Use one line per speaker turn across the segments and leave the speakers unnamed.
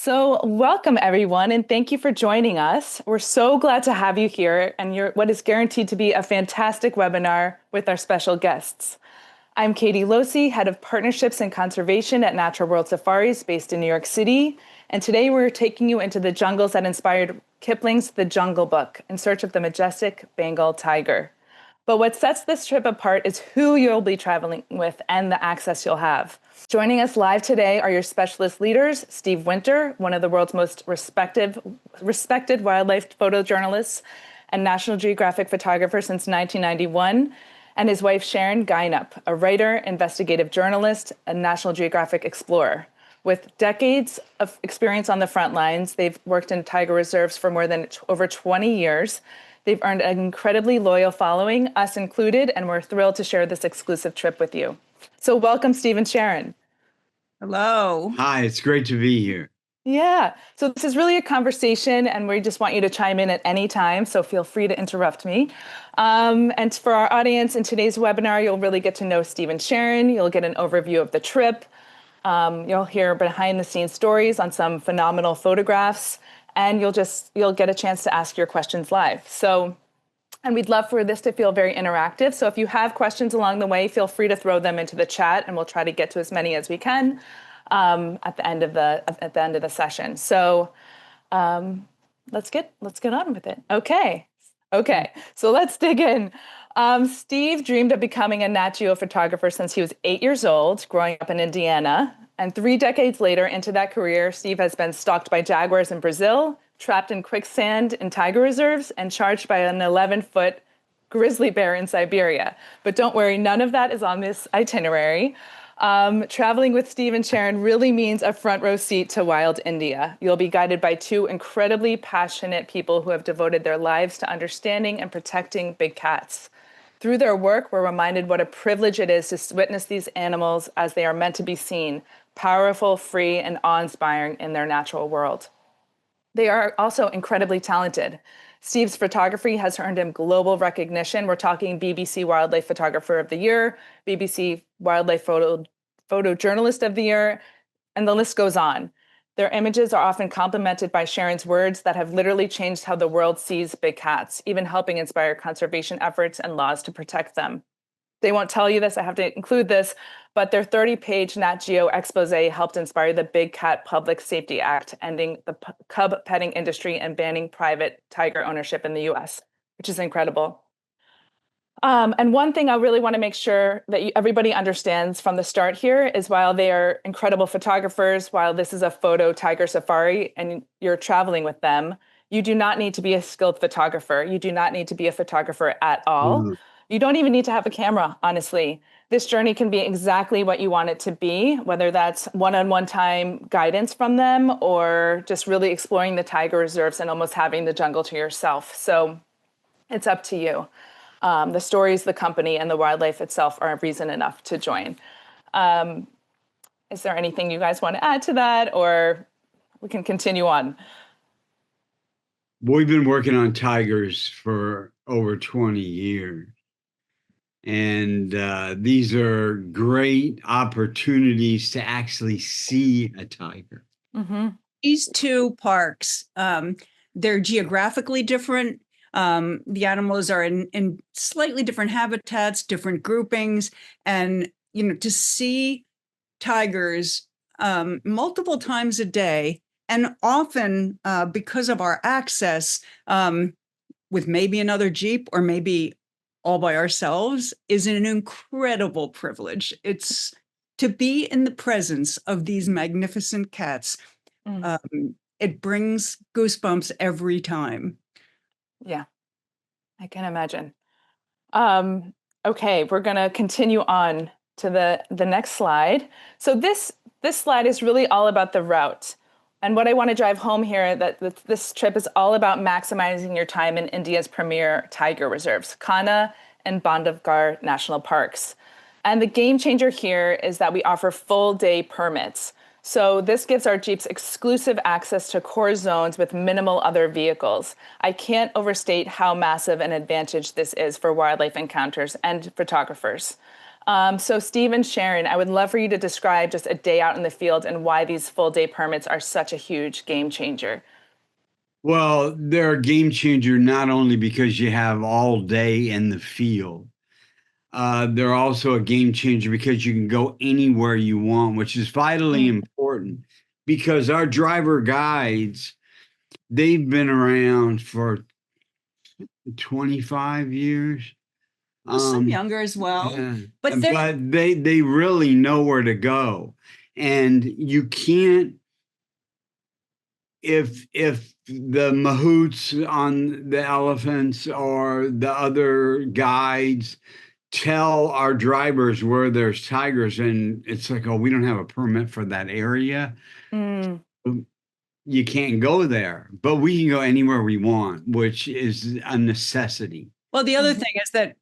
So, welcome everyone, and thank you for joining us. We're so glad to have you here and what is guaranteed to be a fantastic webinar with our special guests. I'm Katie Losey, Head of Partnerships and Conservation at Natural World Safaris based in New York City. And today we're taking you into the jungles that inspired Kipling's The Jungle Book in search of the majestic Bengal tiger. But what sets this trip apart is who you'll be traveling with and the access you'll have. Joining us live today are your specialist leaders, Steve Winter, one of the world's most respected wildlife photojournalists and National Geographic photographer since 1991, and his wife, Sharon Guynup, a writer, investigative journalist, and National Geographic explorer. With decades of experience on the front lines, they've worked in tiger reserves for over 20 years. They've earned an incredibly loyal following, us included, and we're thrilled to share this exclusive trip with you. So welcome, Steve and Sharon.
Hello.
Hi, it's great to be here.
Yeah, so this is really a conversation, and we just want you to chime in at any time, so feel free to interrupt me. And for our audience in today's webinar, you'll really get to know Steve and Sharon. You'll get an overview of the trip. You'll hear behind-the-scenes stories on some phenomenal photographs, and you'll get a chance to ask your questions live. And we'd love for this to feel very interactive. So if you have questions along the way, feel free to throw them into the chat, and we'll try to get to as many as we can at the end of the session. So let's get on with it. Okay. So let's dig in. Steve dreamed of becoming a Nat Geo photographer since he was 8 years old, growing up in Indiana. And 3 decades later into that career, Steve has been stalked by jaguars in Brazil, trapped in quicksand in tiger reserves, and charged by an 11-foot grizzly bear in Siberia. But don't worry, none of that is on this itinerary. Traveling with Steve and Sharon really means a front row seat to wild India. You'll be guided by 2 incredibly passionate people who have devoted their lives to understanding and protecting big cats. Through their work, we're reminded what a privilege it is to witness these animals as they are meant to be seen, powerful, free, and awe-inspiring in their natural world. They are also incredibly talented. Steve's photography has earned him global recognition. We're talking BBC Wildlife Photographer of the Year, BBC Wildlife Photojournalist of the Year, and the list goes on. Their images are often complemented by Sharon's words that have literally changed how the world sees big cats, even helping inspire conservation efforts and laws to protect them. They won't tell you this, I have to include this, but their 30-page Nat Geo expose helped inspire the Big Cat Public Safety Act, ending the cub-petting industry and banning private tiger ownership in the US, which is incredible. And one thing I really want to make sure that everybody understands from the start here is while they are incredible photographers, while this is a photo tiger safari and you're traveling with them, you do not need to be a skilled photographer. You do not need to be a photographer at all. Mm-hmm. You don't even need to have a camera, honestly. This journey can be exactly what you want it to be, whether that's one-on-one time guidance from them or just really exploring the tiger reserves and almost having the jungle to yourself. So it's up to you. The stories, the company, and the wildlife itself are reason enough to join. Is there anything you guys want to add to that, or we can continue on?
We've been working on tigers for over 20 years. And these are great opportunities to actually see a tiger.
Mm-hmm. These 2 parks, they're geographically different. The animals are in slightly different habitats, different groupings. And, to see tigers multiple times a day, and often because of our access with maybe another Jeep or maybe all by ourselves, is an incredible privilege. It's to be in the presence of these magnificent cats. It brings goosebumps every time.
Yeah, I can imagine. Okay, we're going to continue on to the next slide. So this slide is really all about the route. And what I want to drive home here, that this trip is all about maximizing your time in India's premier tiger reserves, Kanha and Bandhavgarh National Parks. And the game changer here is that we offer full day permits. So this gives our Jeeps exclusive access to core zones with minimal other vehicles. I can't overstate how massive an advantage this is for wildlife encounters and photographers. So Steve and Sharon, I would love for you to describe just a day out in the field and why these full day permits are such a huge game changer.
Well, they're a game changer not only because you have all day in the field, they're also a game changer because you can go anywhere you want, which is vitally important because our driver guides, they've been around for 25 years.
Well, some younger as well.
Yeah.
But
they really know where to go. And you can't, if the mahouts on the elephants or the other guides tell our drivers where there's tigers and it's like, oh, we don't have a permit for that area, you can't go there, but we can go anywhere we want, which is a necessity.
Well, the other thing is that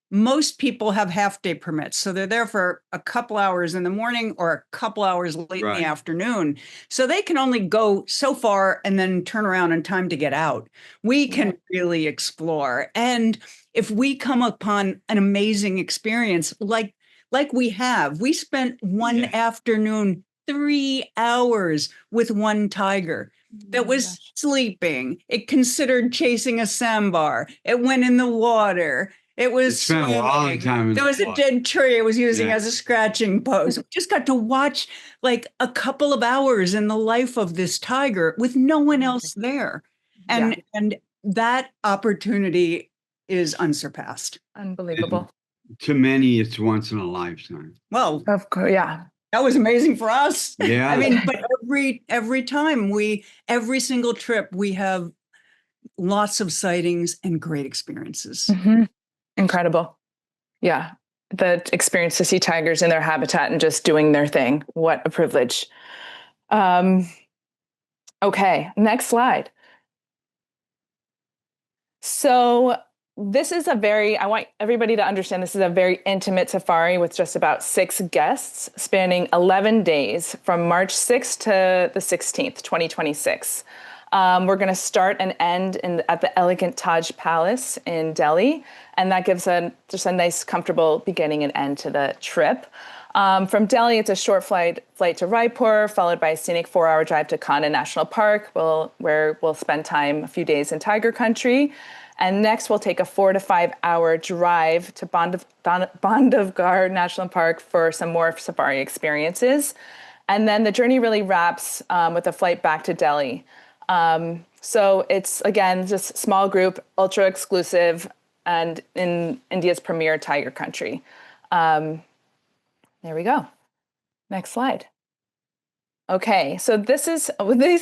most people have half-day permits. So they're there for a couple hours in the morning or a couple hours late in the afternoon. So they can only go so far and then turn around in time to get out. We can really explore. And if we come upon an amazing experience like we spent one afternoon, 3 hours with one tiger that was sleeping. It considered chasing a sambar. It went in the water. It was
spent a long time.
There was a dead tree it was using as a scratching post. We just got to watch like a couple of hours in the life of this tiger with no one else there. And that opportunity is unsurpassed.
Unbelievable.
And to many, it's once in a lifetime.
Well,
of course,
that was amazing for us.
Yeah.
I mean, but every time every single trip, we have lots of sightings and great experiences.
Incredible. Yeah. The experience to see tigers in their habitat and just doing their thing. What a privilege. Okay. Next slide. So this is I want everybody to understand this is a very intimate safari with just about 6 guests spanning 11 days from March 6th to the 16th, 2026. We're going to start and end at the elegant Taj Palace in Delhi. And that gives just a nice, comfortable beginning and end to the trip. From Delhi, it's a short flight to Raipur, followed by a scenic 4-hour drive to Kanha National Park, where we'll spend a few days in tiger country. And next, we'll take a 4 to 5 hour drive to Bandhavgarh National Park for some more safari experiences. And then the journey really wraps with a flight back to Delhi. So it's, again, just small group, ultra exclusive, and in India's premier tiger country. There we go. Next slide. Okay, so these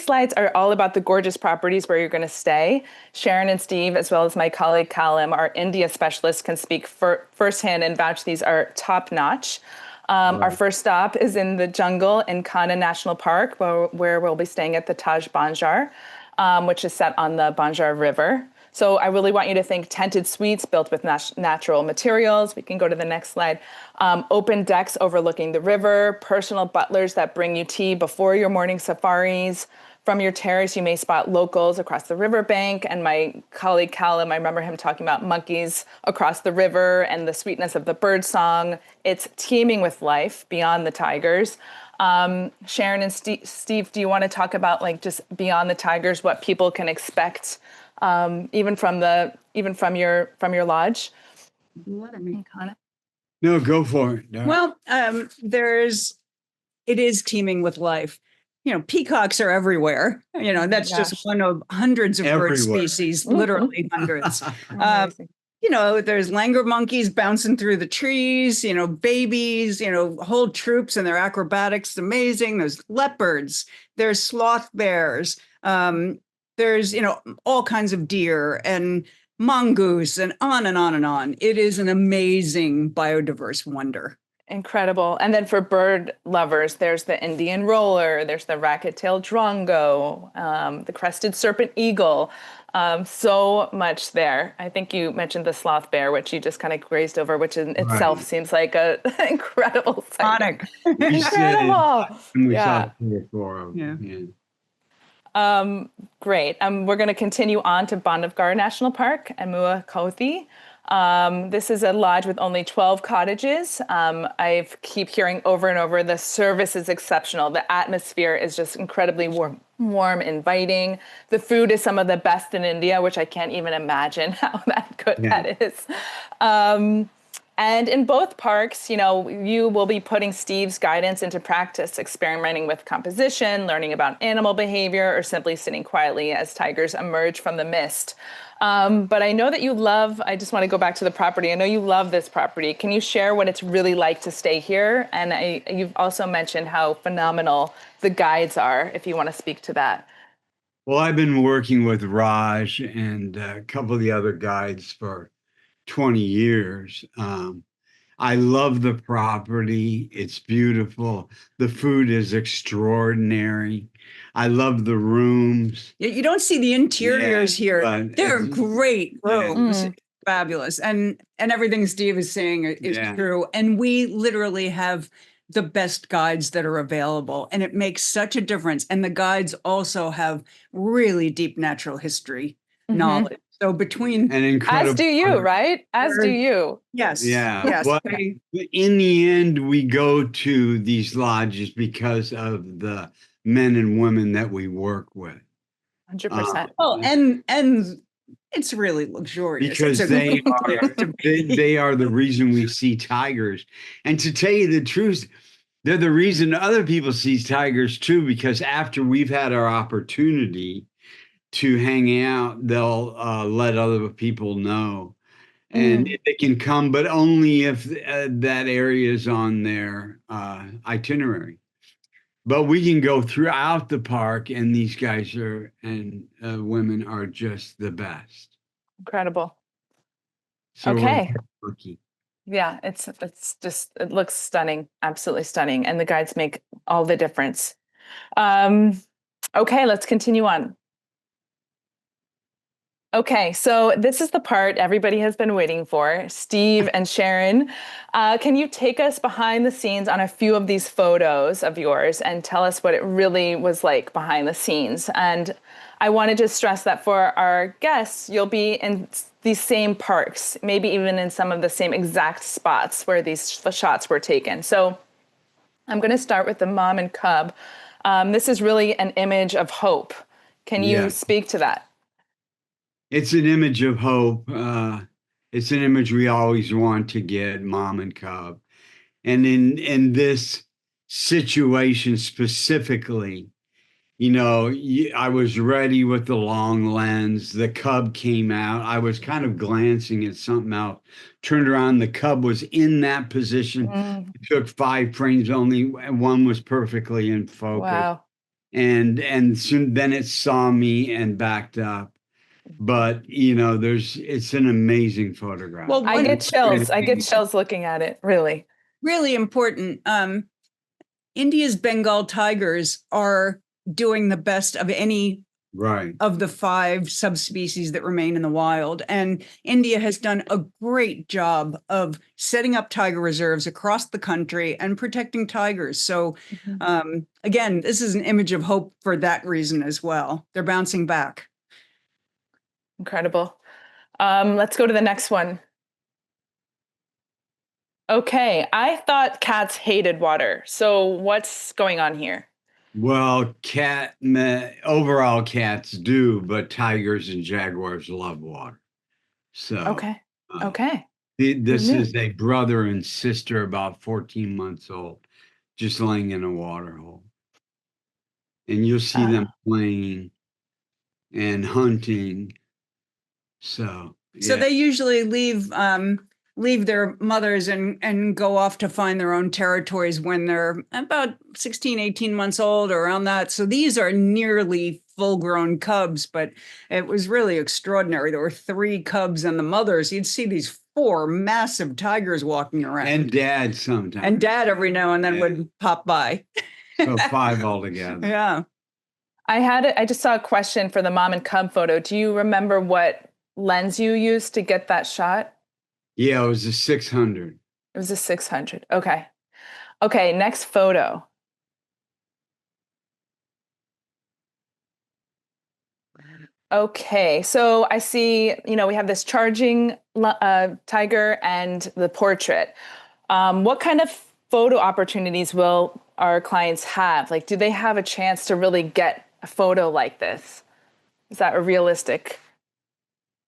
slides are all about the gorgeous properties where you're going to stay. Sharon and Steve, as well as my colleague Callum, our India specialists, can speak firsthand and vouch these are top notch. Our first stop is in the jungle in Kanha National Park, where we'll be staying at the Taj Banjaar, which is set on the Banjaar River. So I really want you to think tented suites built with natural materials. We can go to the next slide. Open decks overlooking the river, personal butlers that bring you tea before your morning safaris. From your terrace, you may spot locals across the riverbank. And my colleague Callum, I remember him talking about monkeys across the river and the sweetness of the bird song. It's teeming with life beyond the tigers. Sharon and Steve, do you want to talk about just beyond the tigers, what people can expect? Even from your lodge.
No, go for it. No.
Well, it is teeming with life. Peacocks are everywhere. That's just one of hundreds of bird species, literally hundreds. There's langur monkeys bouncing through the trees, babies, whole troops and their acrobatics. Amazing. There's leopards, there's sloth bears. There's, all kinds of deer and mongoose and on and on and on. It is an amazing biodiverse wonder.
Incredible. And then for bird lovers, there's the Indian roller, there's the racket-tailed drongo, the crested serpent eagle. So much there. I think you mentioned the sloth bear, which you just kind of grazed over, which in itself seems like an incredible sight. Incredible.
We saw 3 or 4 of them. Yeah.
Great. We're going to continue on to Bandhavgarh National Park and Mahua, Kothi. This is a lodge with only 12 cottages. I keep hearing over and over, the service is exceptional. The atmosphere is just incredibly warm, inviting. The food is some of the best in India, which I can't even imagine how good that is. And in both parks, you will be putting Steve's guidance into practice, experimenting with composition, learning about animal behavior, or simply sitting quietly as tigers emerge from the mist. But I know that I just want to go back to the property. I know you love this property. Can you share what it's really like to stay here? And you've also mentioned how phenomenal the guides are, if you want to speak to that.
Well, I've been working with Raj and a couple of the other guides for 20 years. I love the property. It's beautiful. The food is extraordinary. I love the rooms.
You don't see the interiors here. They're great rooms.
Yeah.
Fabulous. And everything Steve is saying is true. And we literally have the best guides that are available. And it makes such a difference. And the guides also have really deep natural history knowledge. So between
and incredible,
as do you, right? As do you.
Yes.
Yeah.
Yes.
Well, in the end, we go to these lodges because of the men and women that we work with.
100%.
And it's really luxurious.
Because they are the reason we see tigers. And to tell you the truth, they're the reason other people see tigers too, because after we've had our opportunity to hang out, they'll let other people know. And they can come, but only if that area is on their itinerary. But we can go throughout the park, and these guys and women are just the best.
Incredible.
So
okay.
We're lucky.
Yeah, it looks stunning, absolutely stunning. And the guides make all the difference. Okay, let's continue on. Okay, so this is the part everybody has been waiting for. Steve and Sharon, can you take us behind the scenes on a few of these photos of yours and tell us what it really was like behind the scenes? And I want to just stress that for our guests, you'll be in these same parks, maybe even in some of the same exact spots where these shots were taken. So I'm going to start with the mom and cub. This is really an image of hope. Can you speak to that?
It's an image of hope. It's an image we always want to get, mom and cub. And in this situation specifically, I was ready with the long lens. The cub came out. I was kind of glancing at something else. Turned around, the cub was in that position. It took 5 frames only, and one was perfectly in focus.
Wow.
And soon then it saw me and backed up. But it's an amazing photograph.
Well,
I get chills. I get chills looking at it. Really,
really important. India's Bengal tigers are doing the best of any of the 5 subspecies that remain in the wild. And India has done a great job of setting up tiger reserves across the country and protecting tigers. So again, this is an image of hope for that reason as well. They're bouncing back.
Incredible. Let's go to the next one. Okay, I thought cats hated water. So what's going on here?
Well, overall cats do, but tigers and jaguars love water. So
okay.
This is a brother and sister about 14 months old, just laying in a water hole. And you'll see them playing and hunting. So
they usually leave their mothers and go off to find their own territories when they're about 16, 18 months old or around that. So these are nearly full-grown cubs, but it was really extraordinary. There were 3 cubs and the mothers. You'd see these 4 massive tigers walking around.
And dad sometimes.
And dad every now and then would pop by.
So 5 altogether.
Yeah.
I just saw a question for the mom and cub photo. Do you remember what lens you used to get that shot?
Yeah, it was a 600.
It was a 600. Okay. Okay, next photo. Okay, so I see, we have this charging tiger and the portrait. What kind of photo opportunities will our clients have? Like, do they have a chance to really get a photo like this? Is that a realistic?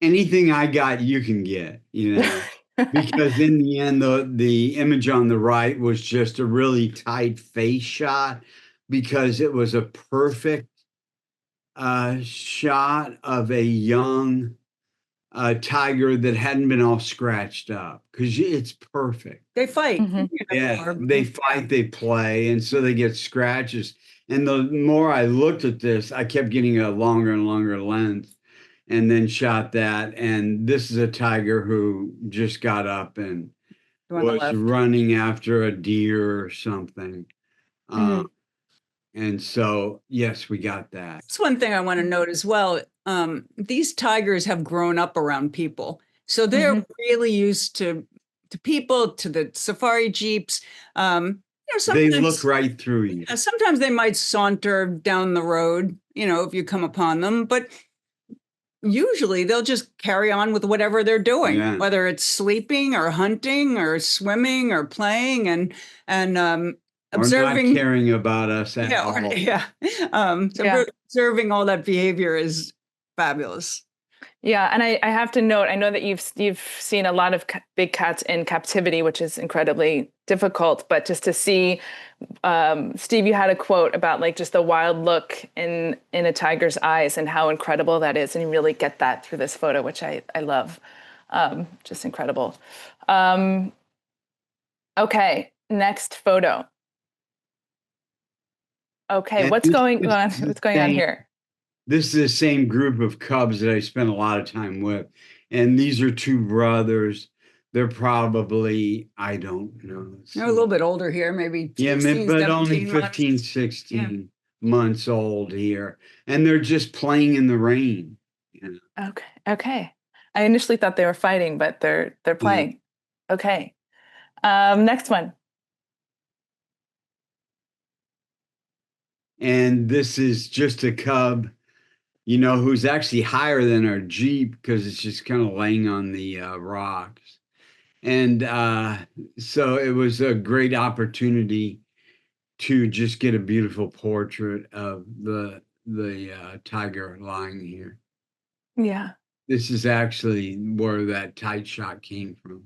Anything I got, you can get, because in the end, the image on the right was just a really tight face shot because it was a perfect shot of a young tiger that hadn't been all scratched up because it's perfect.
They fight.
Mhm.
Yeah, they fight, they play, and so they get scratches. And the more I looked at this, I kept getting a longer and longer length and then shot that. And this is a tiger who just got up and was running after a deer or something. And so, yes, we got that.
That's one thing I want to note as well. These tigers have grown up around people. So they're really used to people, to the safari jeeps.
They look right through you.
Sometimes they might saunter down the road, if you come upon them, but usually they'll just carry on with whatever they're doing, whether it's sleeping or hunting or swimming or playing and observing,
or not caring about us at all.
Observing all that behavior is fabulous.
Yeah, and I have to note, I know that you've seen a lot of big cats in captivity, which is incredibly difficult. But just to see, Steve, you had a quote about like just the wild look in a tiger's eyes and how incredible that is, and you really get that through this photo, which I love. Just incredible. Okay, next photo. Okay,
And
what's going on? What's going on here?
This is the same group of cubs that I spent a lot of time with. And these are two brothers. They're probably, I don't know.
They're a little bit older here, maybe
16, but only 15, 16 months old here. And they're just playing in the rain.
Okay. I initially thought they were fighting, but they're playing. Okay. Next one.
And this is just a cub, who's actually higher than our Jeep because it's just kind of laying on the rocks. And so it was a great opportunity to just get a beautiful portrait of the tiger lying here.
Yeah.
This is actually where that tight shot came from.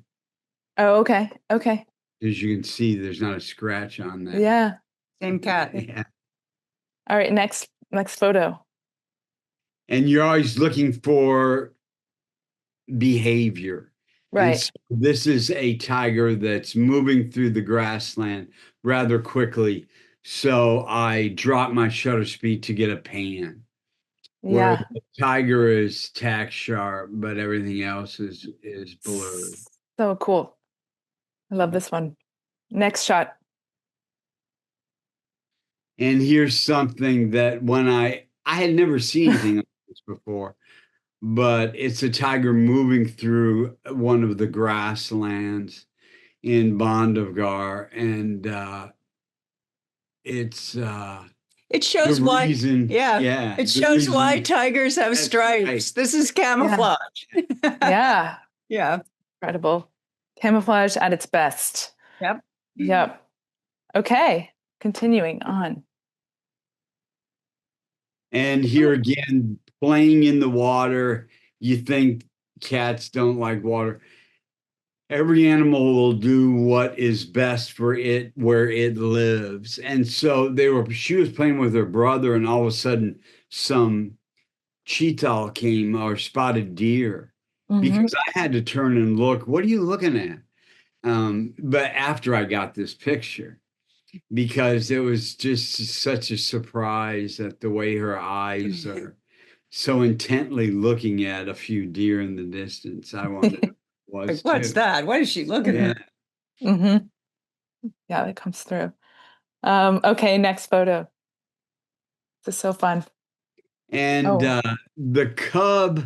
Oh, okay. Okay.
As you can see, there's not a scratch on that.
Yeah.
Same cat.
Yeah.
All right, next photo.
And you're always looking for behavior.
Right.
So this is a tiger that's moving through the grassland rather quickly. So I dropped my shutter speed to get a pan.
Yeah.
Where the tiger is tack sharp, but everything else is blurred.
So cool. I love this one. Next shot.
And here's something that when I had never seen anything like this before, but it's a tiger moving through one of the grasslands in Bandhavgarh, and
it shows why. It shows why tigers have stripes. Right. This is camouflage.
Yeah.
Yeah.
Incredible. Camouflage at its best. Yep. Okay. Continuing on.
And here again, playing in the water. You think cats don't like water. Every animal will do what is best for it where it lives. And so she was playing with her brother, and all of a sudden some cheetah came, or spotted deer, because I had to turn and look. What are you looking at? But after I got this picture, because it was just such a surprise at the way her eyes are so intently looking at a few deer in the distance. I wondered
what's that? What is she looking at?
Yeah, that comes through. Okay, next photo. This is so fun.
And the cub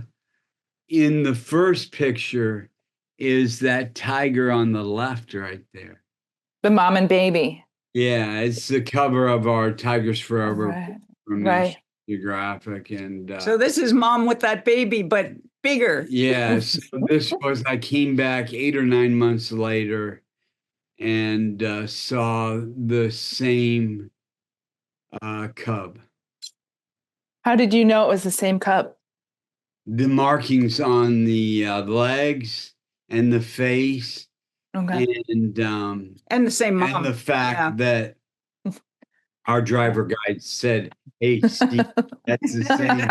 in the first picture is that tiger on the left right there.
The mom and baby.
Yeah, it's the cover of our Tigers Forever.
Right.
Geographic, and
So this is mom with that baby, but bigger.
yes, this was, I came back 8 or 9 months later and saw the same cub.
How did you know it was the same cub?
The markings on the legs and the face,
Okay.
And the same mom.
and the fact
Yeah.
that our driver guide said, "Hey, Steve, that's the same."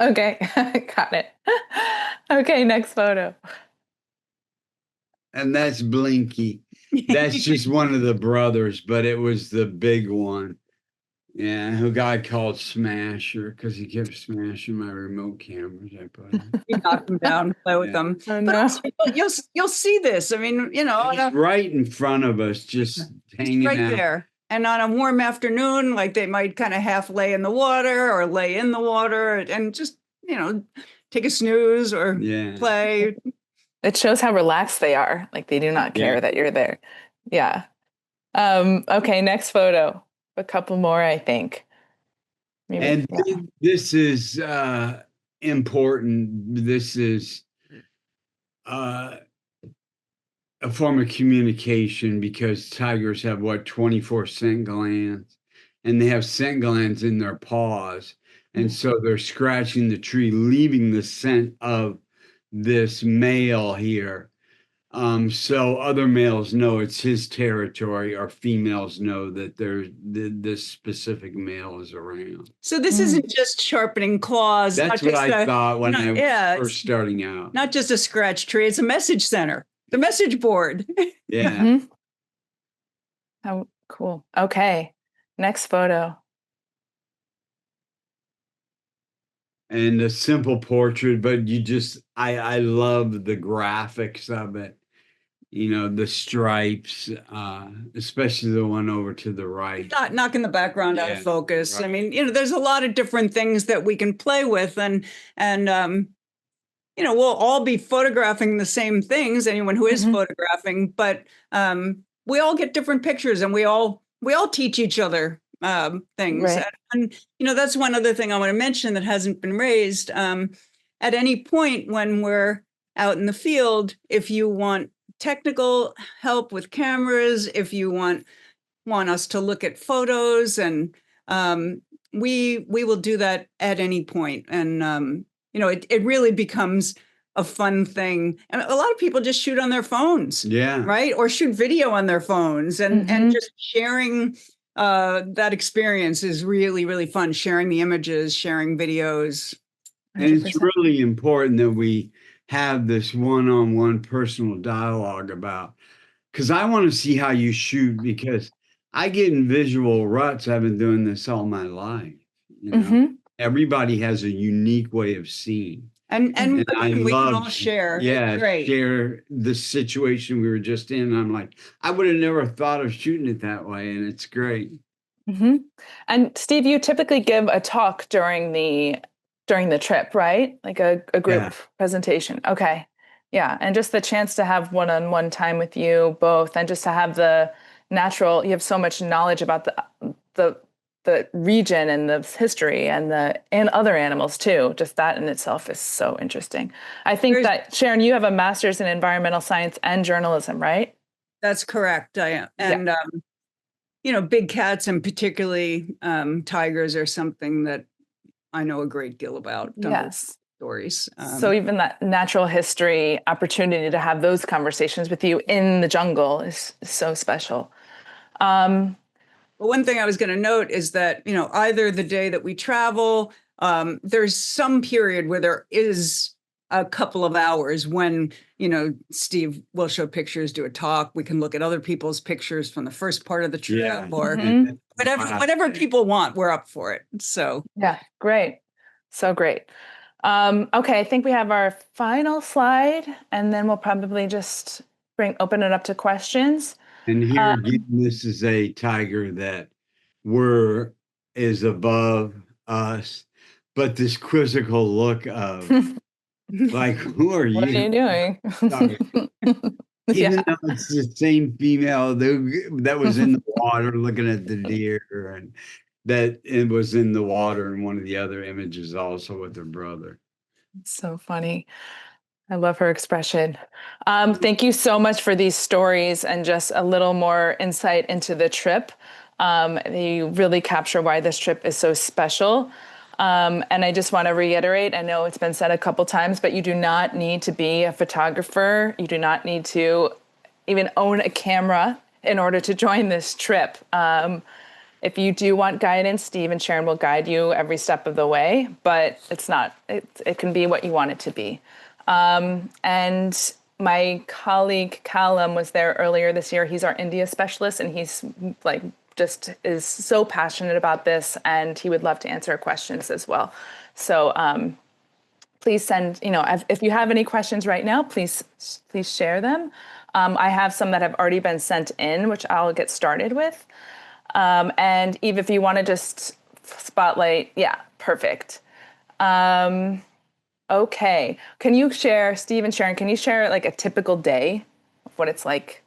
Okay, got it. Okay, next photo.
And that's Blinky. That's just one of the brothers, but it was the big one. Yeah, who got called Smasher because he kept smashing my remote cameras. I put him.
You knock them down, play with them.
Oh,
But
no.
also, you'll see this. I mean,
He's right in front of us, just hanging
right
out.
there. And on a warm afternoon, like they might kind of half lay in the water or lay in the water and just, take a snooze or
Yeah.
play.
It shows how relaxed they are. Like they do not care
Yeah.
that you're there. Yeah. Okay, next photo. A couple more, I think. Maybe.
And
Yeah.
this is important. This is a form of communication because tigers have 24 scent glands, and they have scent glands in their paws. And so they're scratching the tree, leaving the scent of this male here. So other males know it's his territory, or females know that this specific male is around.
So this isn't just sharpening claws.
That's
not
what
just
I thought when I was
it's
first starting out.
Not just a scratch tree, it's a message center, the message board.
Yeah.
Mhm. How cool. Okay, next photo.
And a simple portrait, but I love the graphics of it. The stripes, especially the one over to the right.
Not knocking the background out of
Yeah,
focus.
right.
I mean, there's a lot of different things that we can play with, and we'll all be photographing the same things. Anyone who is photographing, but we all get different pictures, and we all teach each other things.
Right.
And that's one other thing I want to mention that hasn't been raised. At any point when we're out in the field, if you want technical help with cameras, if you want us to look at photos, and we will do that at any point. And it really becomes a fun thing. And a lot of people just shoot on their phones,
Yeah.
right? Or shoot video on their phones, and just sharing that experience is really, really fun. Sharing the images, sharing videos.
And it's
100%.
really important that we have this one-on-one personal dialogue about, because I want to see how you shoot, because I get in visual ruts. I've been doing this all my life. Everybody has a unique way of seeing.
And
I
we can
love,
all share. It's great.
share the situation we were just in. I'm like, I would have never thought of shooting it that way, and it's great.
And Steve, you typically give a talk during the trip, right? Like a group presentation. Okay. Yeah. And just the chance to have one-on-one time with you both, and just to have you have so much knowledge about the region and the history and other animals too. Just that in itself is so interesting. I think that, Sharon, you have a master's in environmental science and journalism, right?
That's correct. I am. And, big cats, and particularly tigers, are something that I know a great deal about.
Yes.
Stories.
So even that natural history opportunity to have those conversations with you in the jungle is so special.
But one thing I was going to note is that, either the day that we travel, there's some period where there is a couple of hours when, Steve will show pictures, do a talk. We can look at other people's pictures from the first part of the trip, or whatever people want, we're up for it. So
yeah, great. So great. Okay, I think we have our final slide, and then we'll probably just open it up to questions.
And here again, this is a tiger that is above us, but this quizzical look of like, who are you?
What are you doing?
Even though it's the same female that was in the water looking at the deer, and that it was in the water in one of the other images also with her brother.
So funny. I love her expression. Thank you so much for these stories and just a little more insight into the trip. They really capture why this trip is so special. And I just want to reiterate, I know it's been said a couple times, but you do not need to be a photographer. You do not need to even own a camera in order to join this trip. If you do want guidance, Steve and Sharon will guide you every step of the way, but it can be what you want it to be. And my colleague Callum was there earlier this year. He's our India specialist, and he's like just is so passionate about this, and he would love to answer questions as well. So please send, if you have any questions right now, please share them. I have some that have already been sent in, which I'll get started with. And Eve, if you want to just spotlight, yeah, perfect. Okay. Can you share, Steve and Sharon, can you share like a typical day of what it's like?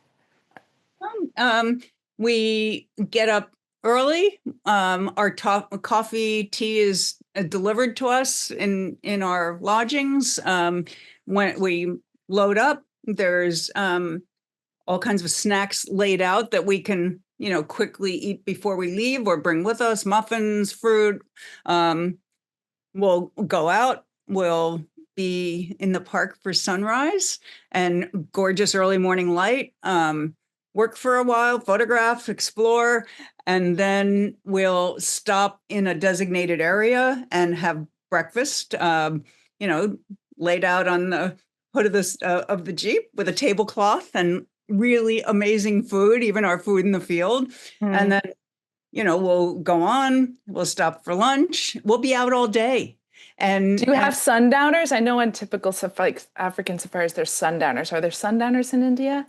We get up early. Our coffee, tea is delivered to us in our lodgings. When we load up, there's all kinds of snacks laid out that we can quickly eat before we leave or bring with us, muffins, fruit. We'll go out, we'll be in the park for sunrise and gorgeous early morning light, work for a while, photograph, explore, and then we'll stop in a designated area and have breakfast, laid out on the hood of the Jeep with a tablecloth and really amazing food, even our food in the field. And then, we'll go on, we'll stop for lunch, we'll be out all day. And
do you have sundowners? I know in typical African safaris, there's sundowners. Are there sundowners in India?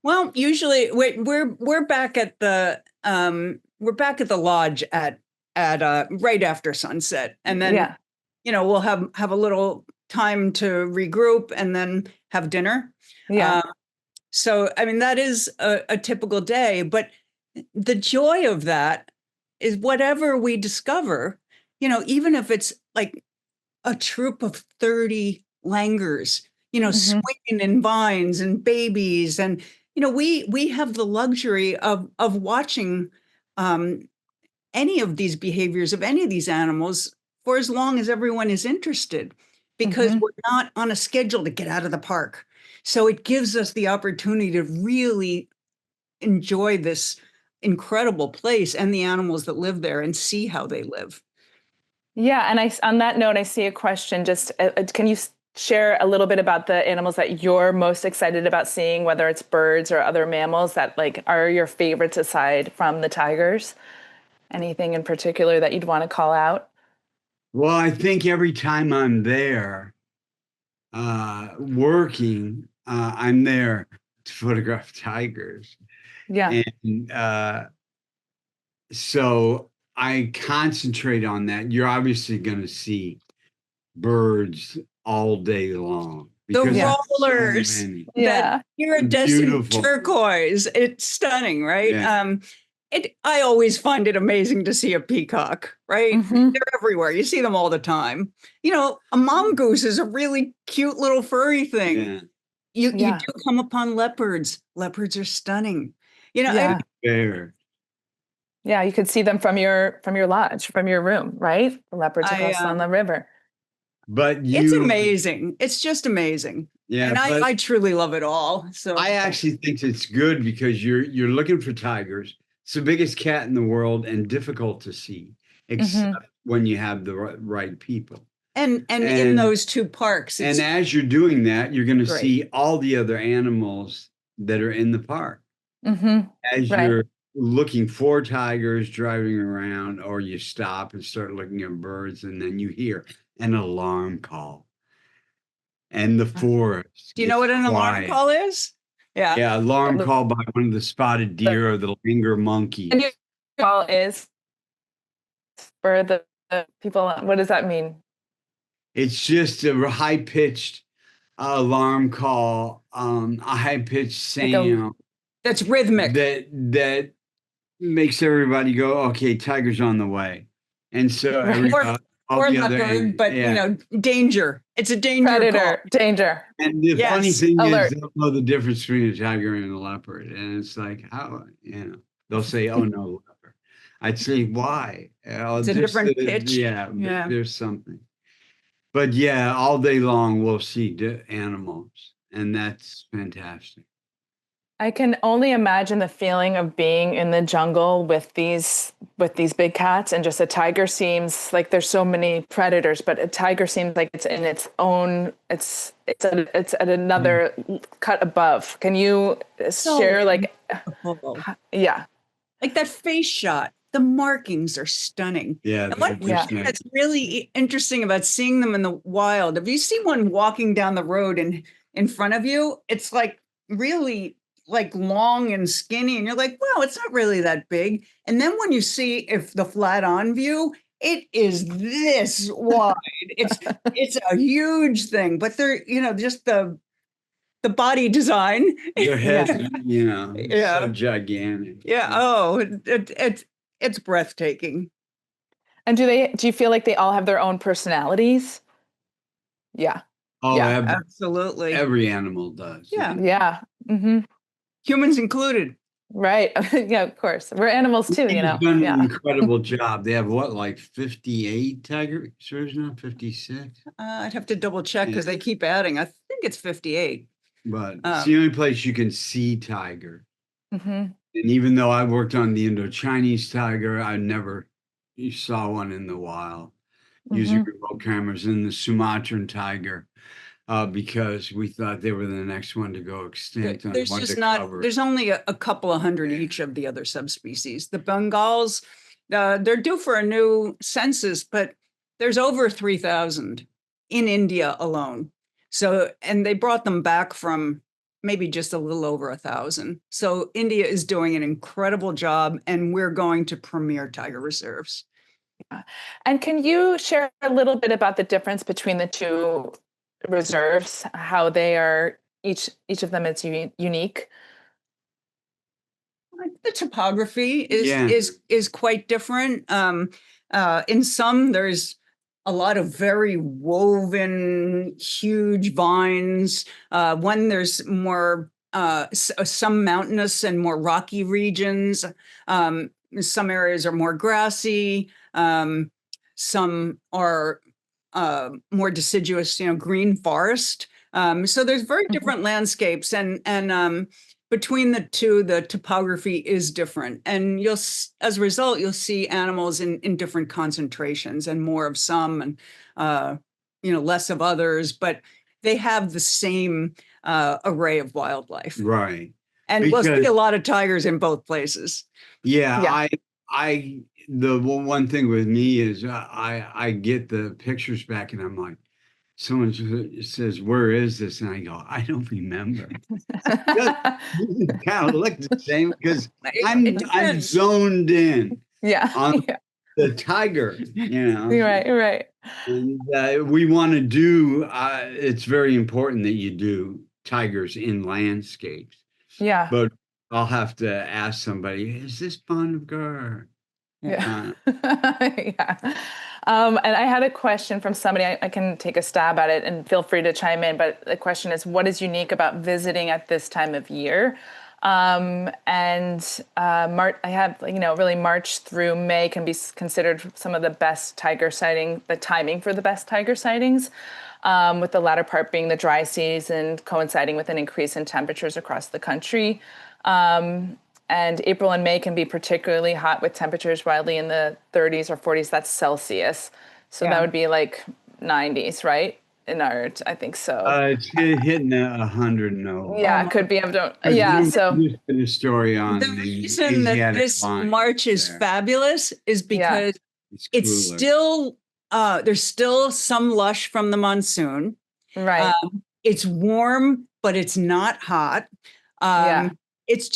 Well, usually we're back at the lodge at right after sunset, and then we'll have a little time to regroup and then have dinner.
Yeah.
So, I mean, that is a typical day, but the joy of that is whatever we discover, even if it's like a troop of 30 langurs, swinging in vines and babies. And, we have the luxury of watching any of these behaviors of any of these animals for as long as everyone is interested, because we're not on a schedule to get out of the park. So it gives us the opportunity to really enjoy this incredible place and the animals that live there and see how they live.
Yeah. And on that note, I see a question. Just can you share a little bit about the animals that you're most excited about seeing, whether it's birds or other mammals that are your favorites aside from the tigers? Anything in particular that you'd want to call out?
Well, I think every time I'm there working, I'm there to photograph tigers.
Yeah.
And so I concentrate on that. You're obviously going to see birds all day long.
The rollers,
so
that iridescent
beautiful
turquoise, it's stunning, right?
Yeah.
I always find it amazing to see a peacock, right? They're everywhere. You see them all the time. A mongoose is a really cute little furry thing. You do come upon leopards. Leopards are stunning.
Bear.
Yeah, you could see them from your lodge, from your room, right? The leopards across on the river.
But
it's amazing. It's just amazing. Yeah, and I truly love it all. So
I actually think it's good because you're looking for tigers. It's the biggest cat in the world and difficult to see, except when you have the right people.
And in those two parks.
And as you're doing that, you're going to see all the other animals that are in the park. As you're looking for tigers driving around, or you stop and start looking at birds, and then you hear an alarm call. And the forest.
Do you know what an alarm call is? Yeah.
Yeah, alarm call by one of the spotted deer or the langur monkey.
And your call is for the people. What does that mean?
It's just a high-pitched alarm call, a high-pitched sound
that's rhythmic.
That makes everybody go, okay, tiger's on the way. And so all
or
the other
leopard, but danger. It's a danger call.
Predator, danger.
And the funny
Yes.
thing
Alert.
is, they'll know the difference between a tiger and a leopard. And it's like, how, they'll say, oh, no, leopard. I'd say, why?
It's a different pitch.
Yeah,
Yeah.
there's something. But yeah, all day long, we'll see animals. And that's fantastic.
I can only imagine the feeling of being in the jungle with these big cats, and just a tiger seems like there's so many predators, but a tiger seems like it's in its own. It's at another cut above. Can you share Yeah,
like that face shot? The markings are stunning.
Yeah.
And one thing that's really interesting about seeing them in the wild, if you see one walking down the road and in front of you, it's like really like long and skinny, and you're like, wow, it's not really that big. And then when you see if the flat on view, it is this wide. It's a huge thing, but they're, just the body design.
Their heads, so gigantic.
Yeah. Oh, it's breathtaking.
and do you feel like they all have their own personalities? Yeah.
Oh,
Yeah,
absolutely.
Every animal does.
Yeah.
Yeah. Mm-hmm.
Humans included.
Right. Yeah, of course. We're animals too,
They've done an incredible job. They have 58 tigers now? 56?
I'd have to double check because they keep adding. I think it's 58.
But it's the only place you can see tiger.
Mm-hmm.
And even though I worked on the Indo-Chinese tiger, I never saw one in the wild using remote cameras, and the Sumatran tiger. Because we thought they were the next one to go extinct.
There's just not. There's only a couple of hundred each of the other subspecies. The Bengals, they're due for a new census, but there's over 3,000 in India alone. So, and they brought them back from maybe just a little over 1,000. So India is doing an incredible job, and we're going to premier tiger reserves.
Yeah. And can you share a little bit about the difference between the two reserves, how they are each of them is unique?
The topography is quite different. In some, there's a lot of very woven, huge vines. One, there's more some mountainous and more rocky regions. Some areas are more grassy. Some are more deciduous, green forest. So there's very different landscapes, and between the two, the topography is different. And as a result, you'll see animals in different concentrations, and more of some and, less of others, but they have the same array of wildlife.
Right.
And we'll see a lot of tigers in both places.
Yeah. The one thing with me is I get the pictures back and I'm like, someone says, where is this? And I go, I don't remember. Kind of look the same because I'm zoned in on the tiger,
Right.
And we want to do, it's very important that you do tigers in landscapes.
Yeah.
But I'll have to ask somebody, is this Bandhavgarh?
Yeah. And I had a question from somebody. I can take a stab at it and feel free to chime in. But the question is, what is unique about visiting at this time of year? I have, really March through May can be considered some of the best tiger sighting, the timing for the best tiger sightings, with the latter part being the dry season coinciding with an increase in temperatures across the country. And April and May can be particularly hot with temperatures widely in the 30s or 40s. That's Celsius. So that would be like 90s, right? I think so.
It's hitting 100 no.
Yeah, it could be. Yeah, so.
Just did a story on
the reason that this March is fabulous is because it's still, there's still some lush from the monsoon.
Right.
It's warm, but it's not hot. It's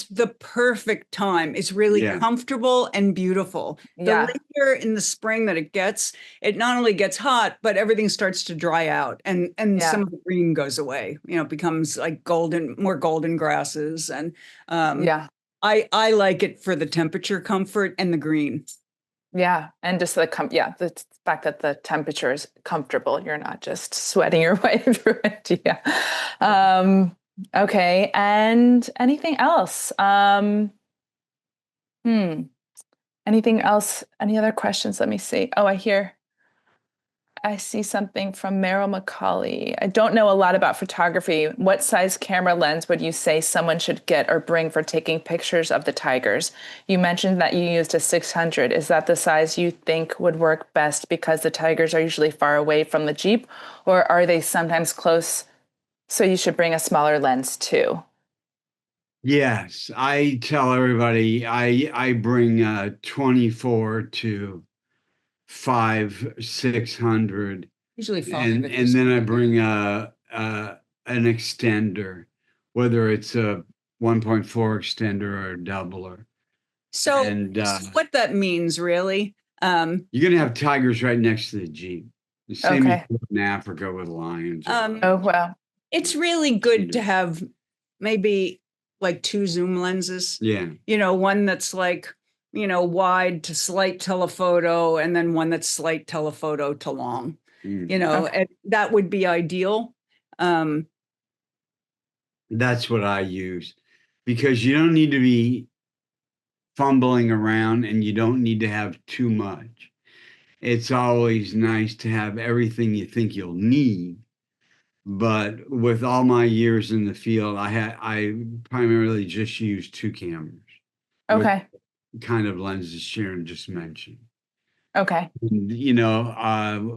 the perfect time. It's really comfortable and beautiful. The later in the spring that it not only gets hot, but everything starts to dry out and some of the green goes away, becomes like more golden grasses. And I like it for the temperature comfort and the green.
Yeah, and just the fact that the temperature is comfortable. You're not just sweating your way through it. Yeah. Okay. And anything else? Anything else? Any other questions? Let me see. Oh, I see something from Meryl McCauley. I don't know a lot about photography. What size camera lens would you say someone should get or bring for taking pictures of the tigers? You mentioned that you used a 600. Is that the size you think would work best because the tigers are usually far away from the Jeep, or are they sometimes close? So you should bring a smaller lens too.
Yes, I tell everybody I bring 24 to 600,
Usually 5.
and then I bring an extender, whether it's a 1.4 extender or a doubler.
So
And
what that means really,
you're gonna have tigers right next to the Jeep. The same
Okay.
as in Africa with lions.
Oh, wow.
it's really good to have maybe like 2 zoom lenses.
Yeah.
One that's like, wide to slight telephoto, and then one that's slight telephoto to long.
Okay.
And that would be ideal.
That's what I use, because you don't need to be fumbling around and you don't need to have too much. It's always nice to have everything you think you'll need. But with all my years in the field, I primarily just use 2 cameras.
Okay.
Kind of lenses Sharon just mentioned.
Okay.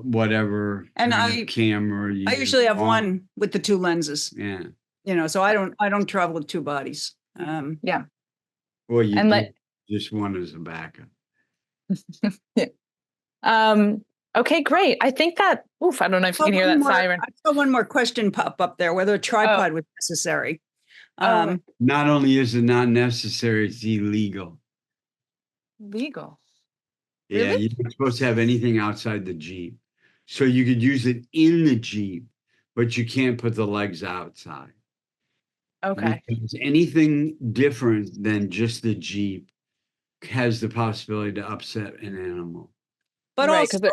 Whatever
And
kind of camera you
I usually have
want.
one with the 2 lenses.
Yeah.
So I don't travel with 2 bodies.
Yeah.
Well, you
And
do just one as a backup.
Yeah. Okay, great. I think that, I don't know if you can hear that siren.
I saw one more question pop up there, whether a tripod was necessary.
Not only is it not necessary, it's illegal.
Legal.
Yeah,
Really?
you're not supposed to have anything outside the Jeep. So you could use it in the Jeep, but you can't put the legs outside.
Okay.
Because anything different than just the Jeep has the possibility to upset an animal.
But
Right,
also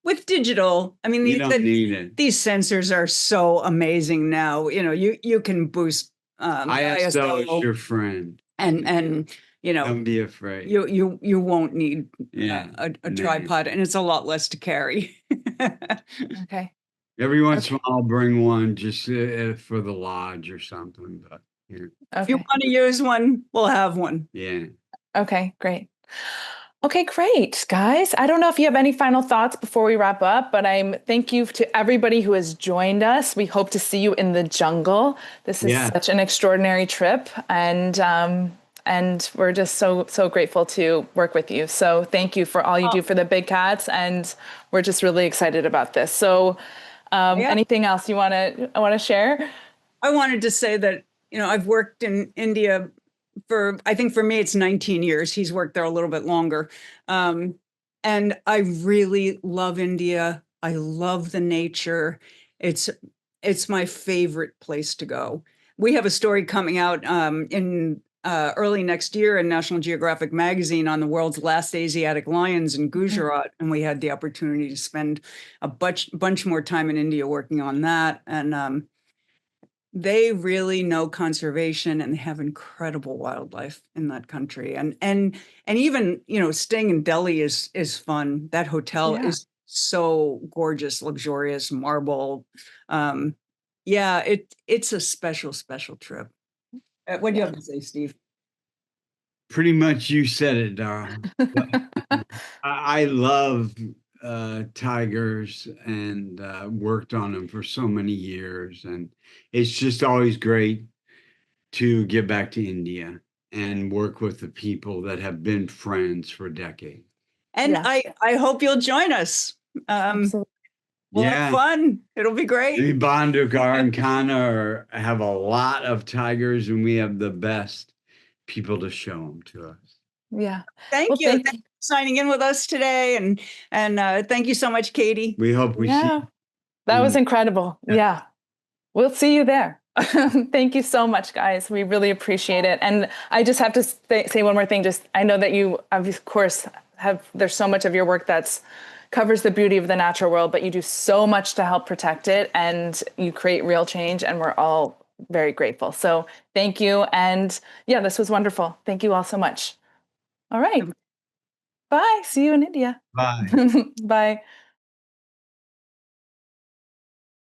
with digital, I mean,
You don't need it.
these sensors are so amazing now. You can boost
ISO is your friend.
and
Don't be afraid.
you won't need
Yeah,
a
no.
tripod, and it's a lot less to carry.
Okay.
Every once in a while, I'll bring one just for the lodge or something. But here,
If you
Okay.
want to use one, we'll have one.
yeah.
Okay, great. Okay, great, guys. I don't know if you have any final thoughts before we wrap up, but thank you to everybody who has joined us. We hope to see you in the jungle. This is such an extraordinary trip, and we're just so grateful to work with you. So thank you for all you do for the big cats, and we're just really excited about this. So anything else you want to share?
I wanted to say that, I've worked in India I think for me, it's 19 years. He's worked there a little bit longer. And I really love India. I love the nature. It's my favorite place to go. We have a story coming out in early next year in National Geographic magazine on the world's last Asiatic lions in Gujarat. And we had the opportunity to spend a bunch more time in India working on that. And they really know conservation, and they have incredible wildlife in that country. And even, staying in Delhi is fun. That hotel is so gorgeous, luxurious, marble. It's a special trip. What do you have to say, Steve?
Pretty much you said it, Darrell. I love tigers and worked on them for so many years, and it's just always great to get back to India and work with the people that have been friends for decades.
And I hope you'll join us.
Absolutely.
We'll have fun. It'll be great.
Bandhavgarh and Kanha have a lot of tigers, and we have the best people to show them to us.
Yeah.
Thank you. Thank you for signing in with us today. And thank you so much, Katie.
We hope we see you.
That was incredible. Yeah. We'll see you there. Thank you so much, guys. We really appreciate it. And I just have to say one more thing. Just, I know that you, of course, there's so much of your work that's covers the beauty of the natural world, but you do so much to help protect it and you create real change. And we're all very grateful. So thank you. And yeah, this was wonderful. Thank you all so much. All right. Bye. See you in India.
Bye.
Bye.